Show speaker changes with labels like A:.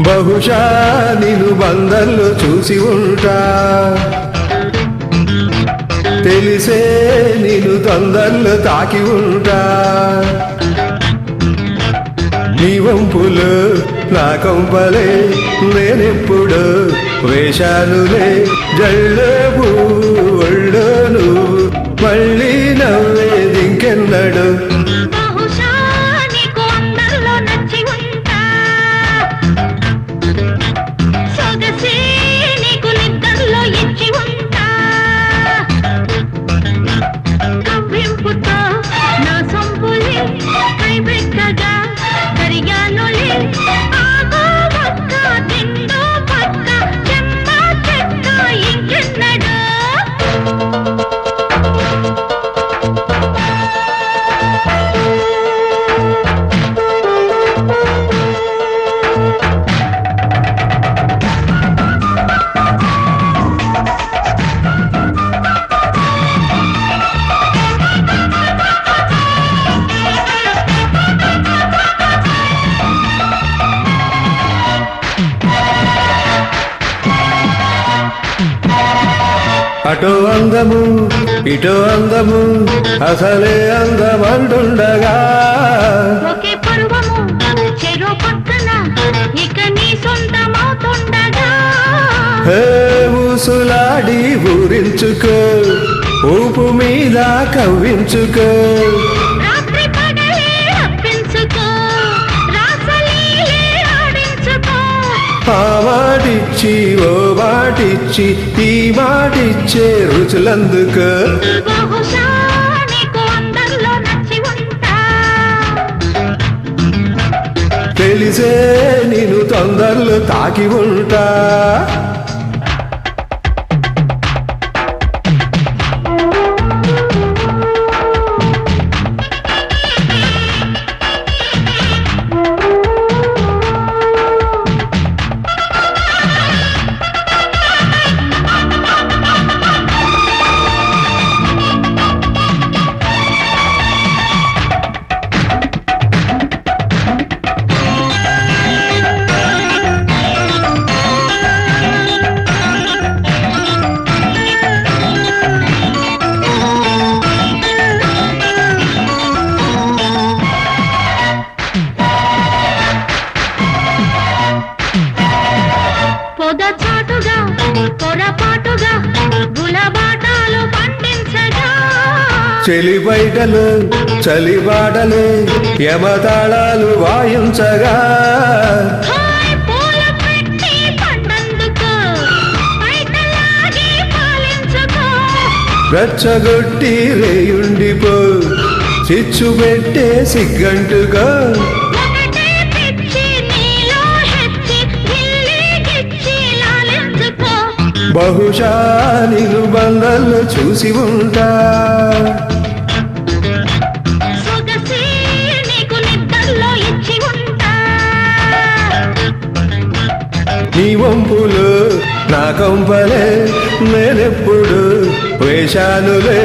A: బహుశా నిన్ను బందర్లో చూసి ఉంటా, తెలిసే నిన్ను తొందరలో తాకి ఉంటా. నీ వంపులు నా కొంపలే నేనెప్పుడు వేషాలులే, జళ్ళబు ఒళ్ళను మళ్ళీ నవ్వేది ఇంకెన్నడు. అటో అందము ఇటో అందము అసలే అందమంటుండగా,
B: ఒకే పర్వము చెరో పక్కన ఇక నీ సొంతమవుతుండగా,
A: ఊసులాడి ఊరించుకో, ఊపు మీద కవ్వించుకో,
B: రాత్రి పగలే అప్పించుకో, రాసలీలే ఆడించుకో.
A: ఆ మాటిచ్చి ఓ మాటిచ్చి ఈ మాటిచ్చే రుచులందుకు.
B: బహుశా నీకు అందరిలో నచ్చి ఉంటా,
A: తెలిసే నేను తొందరలో తాకి ఉంటా.
B: పొదచాటుగా పొరపాటుగా గులబాటాలు పండించగా,
A: చెలి బయటలు చలిబాటలు యమతాళాలు వాయించగా,
B: హాయ్ పూల పెట్టి పండందుకు బయటలాగి పాలించుకో.
A: రెచ్చగొట్టి రేయుండిపో, చిచ్చు పెట్టే సిగ్గంటుగా,
B: ఒకటే పిచ్చి నీలో హెచ్చి గిల్లి గిచ్చి లాలించుకో.
A: బహుశా నిన్ను బందల్లో చూసి ఉంటా,
B: సొగసి నీకు నిద్రలో ఇచ్చి ఉంటా.
A: నీ వంపులు నా కొంపలే నేనెప్పుడు వేషాలులే.